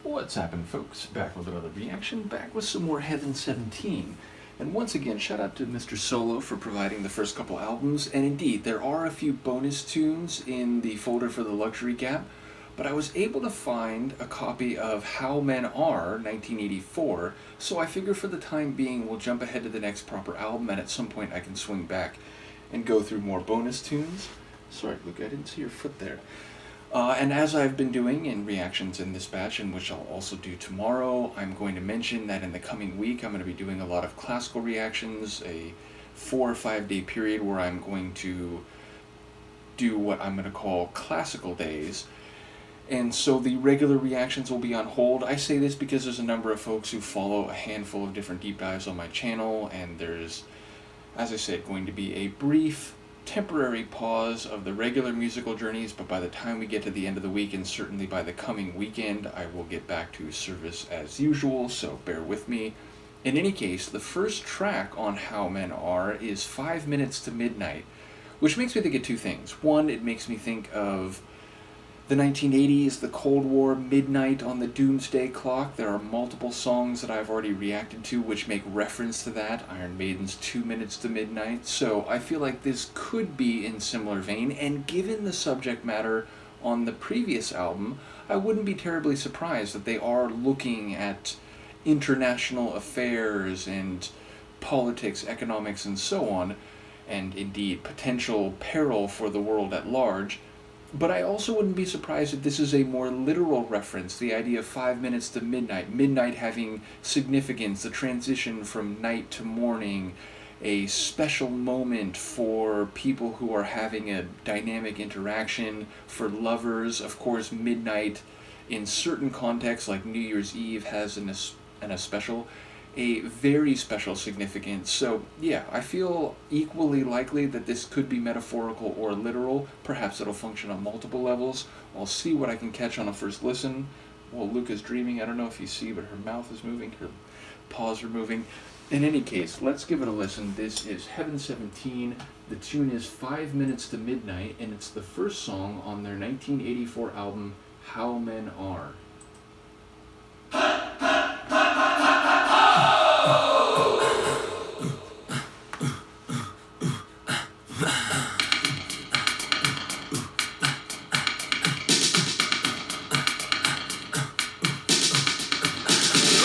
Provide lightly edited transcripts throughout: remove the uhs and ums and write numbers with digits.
What's happened, folks? Back with another reaction, back with some more Heaven 17. And once again, shout out to Mr. Solo for providing the first couple albums. And indeed, there are a few bonus tunes in the folder for the Luxury Gap, but I was able to find a copy of How Men Are, 1984, so I figure for the time being we'll jump ahead to the next proper album, and at some point I can swing back and go through more bonus tunes. Sorry, Luke, I didn't see your foot there. And as I've been doing in reactions in this batch, and which I'll also do tomorrow, I'm going to mention that in the coming week I'm going to be doing a lot of classical reactions, a 4 or 5 day period where I'm going to do what I'm going to call classical days. And so the regular reactions will be on hold. I say this because there's a number of folks who follow a handful of different deep dives on my channel, and there's, as I said, going to be a brief temporary pause of the regular musical journeys, but by the time we get to the end of the week, and certainly by the coming weekend, I will get back to service as usual, so bear with me. In any case, the first track on How Men Are is 5 Minutes to Midnight, which makes me think of two things. One, it makes me think of the 1980s, the Cold War, midnight on the doomsday clock. There are multiple songs that I've already reacted to which make reference to that. Iron Maiden's 2 Minutes to Midnight. So I feel like this could be in similar vein, and given the subject matter on the previous album, I wouldn't be terribly surprised that they are looking at international affairs and politics, economics, and so on, and indeed potential peril for the world at large. But I also wouldn't be surprised if this is a more literal reference, the idea of 5 minutes to midnight, midnight having significance, the transition from night to morning, a special moment for people who are having a dynamic interaction, for lovers. Of course, midnight in certain contexts, like New Year's Eve, has a very special significance. So yeah, I feel equally likely that this could be metaphorical or literal. Perhaps it'll function on multiple levels. I'll see what I can catch on a first listen. Well, Luke is dreaming. I don't know if you see, but her mouth is moving, her paws are moving. In any case, let's give it a listen. This is Heaven 17. The tune is 5 Minutes to Midnight, and it's the first song on their 1984 album, How Men Are.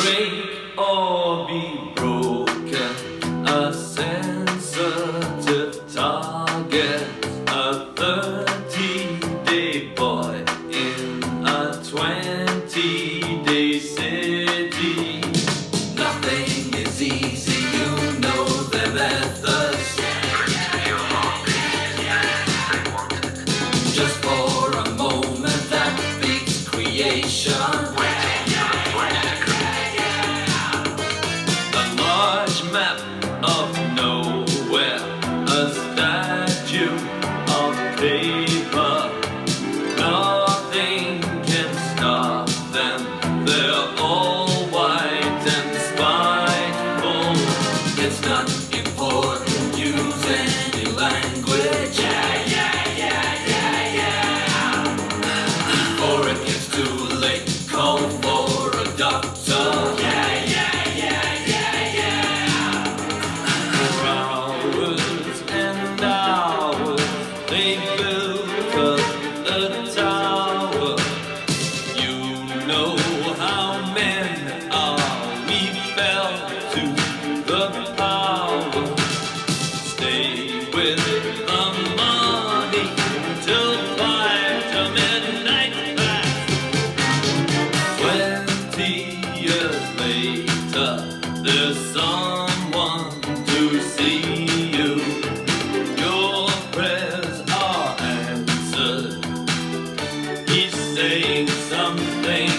Break or be broken, a sensitive target, a 30-day boy in a 20-day city. Nothing is easy, you know the methods. Just for a moment that beats creation. Map of nowhere, a statue of paper. Nothing can stop them. They're all white and spiteful. It's not important, use any language. Before it gets too late, call for a doctor. They built us a tower. You know how men are. We fell to the power. Stay with the money till 5 to midnight past. 20 years later, there's someone to see you. Your prayers are answered. He's saying something.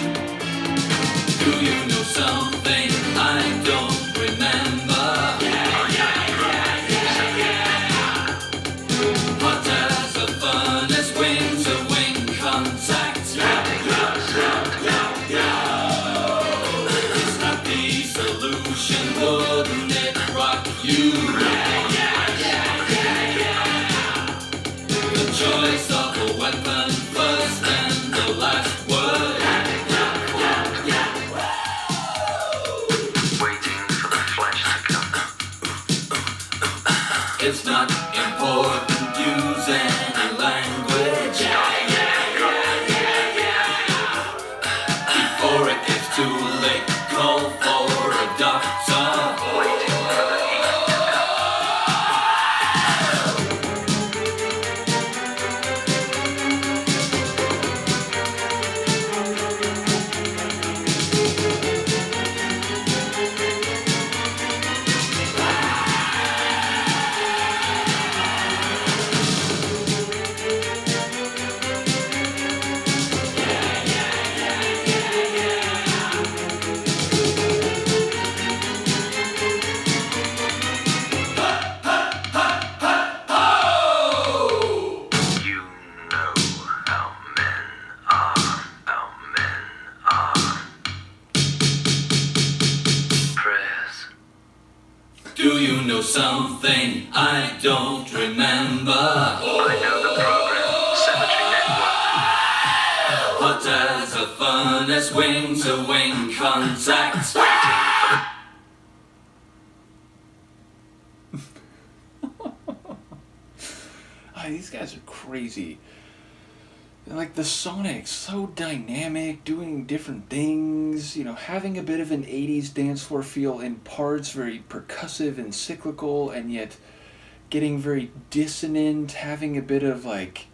Do you know something I don't remember? Hot as a furnace, wing to wing contact. Is that the solution? Wouldn't it rock you? The choice of a weapon, first and the last word. It's not important, use any language. Before it gets too late, call for a doctor. Do you know something I don't remember? I know the program, Symmetry Network. Hot as a furnace, wing to wing contact. These guys are crazy. Like the Sonics, so dynamic, doing different things, you know, having a bit of an 80s dance floor feel in parts, very percussive and cyclical, and yet getting very dissonant, having a bit of like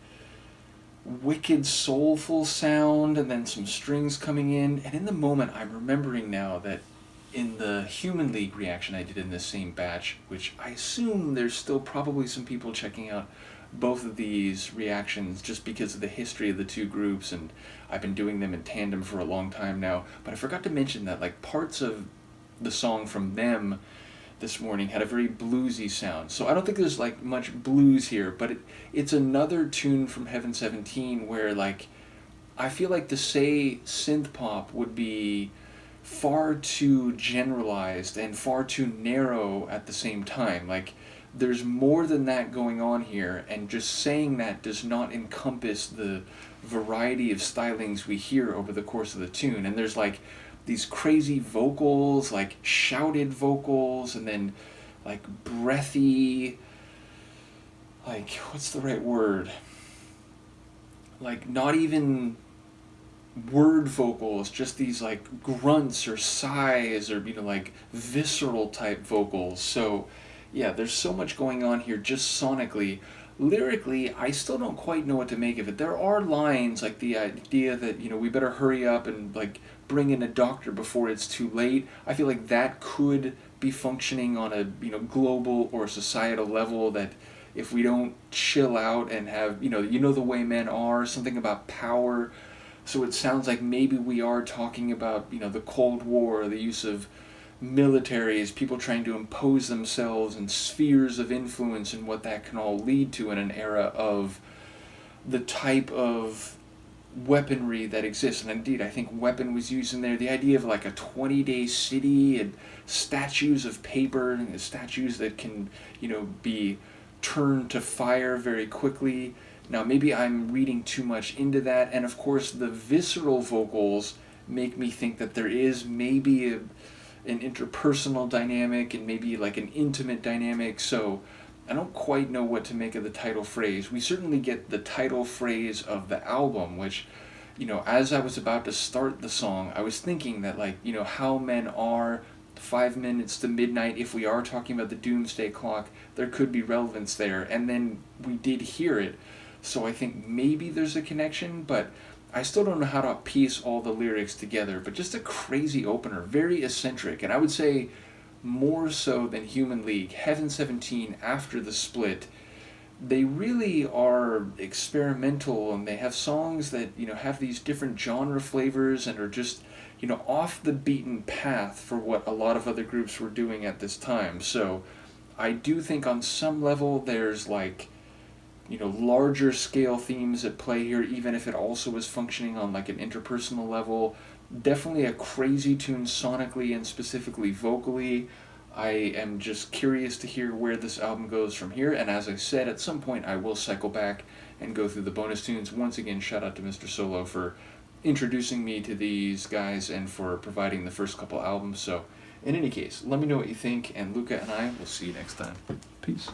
wicked soulful sound, and then some strings coming in. And in the moment, I'm remembering now that in the Human League reaction I did in this same batch, which I assume there's still probably some people checking out both of these reactions just because of the history of the two groups, and I've been doing them in tandem for a long time now. But I forgot to mention that like parts of the song from them this morning had a very bluesy sound. So I don't think there's like much blues here, but it's another tune from Heaven 17 where like I feel like to say synth pop would be far too generalized and far too narrow at the same time. Like there's more than that going on here, and just saying that does not encompass the variety of stylings we hear over the course of the tune. And there's like these crazy vocals, like shouted vocals, and then like breathy, like what's the right word? Like not even word vocals, just these like grunts or sighs or, you know, like visceral type vocals. So yeah, there's so much going on here just sonically. Lyrically, I still don't quite know what to make of it. There are lines like the idea that, you know, we better hurry up and like bring in a doctor before it's too late. I feel like that could be functioning on a, you know, global or societal level, that if we don't chill out and have, you know the way men are, something about power. So it sounds like maybe we are talking about, you know, the Cold War, the use of militaries, people trying to impose themselves and spheres of influence, and what that can all lead to in an era of the type of weaponry that exists. And indeed, I think weapon was used in there. The idea of like a 20-day city and statues of paper and statues that can, you know, be turned to fire very quickly. Now, maybe I'm reading too much into that, and of course the visceral vocals make me think that there is maybe an interpersonal dynamic and maybe like an intimate dynamic. So I don't quite know what to make of the title phrase. We certainly get the title phrase of the album, which, you know, as I was about to start the song, I was thinking that, like, you know, how men are, 5 minutes to midnight, if we are talking about the doomsday clock, there could be relevance there. And then we did hear it. So I think maybe there's a connection, but I still don't know how to piece all the lyrics together. But just a crazy opener, very eccentric, and I would say more so than Human League. Heaven 17, after the split, they really are experimental, and they have songs that, you know, have these different genre flavors and are just, you know, off the beaten path for what a lot of other groups were doing at this time. So I do think on some level there's like, you know, larger scale themes at play here, even if it also is functioning on like an interpersonal level. Definitely a crazy tune sonically and specifically vocally. I am just curious to hear where this album goes from here, and as I said, at some point I will cycle back and go through the bonus tunes. Once again, shout out to Mr. Solo for introducing me to these guys and for providing the first couple albums. So in any case, let me know what you think, and Luca and I will see you next time. Peace.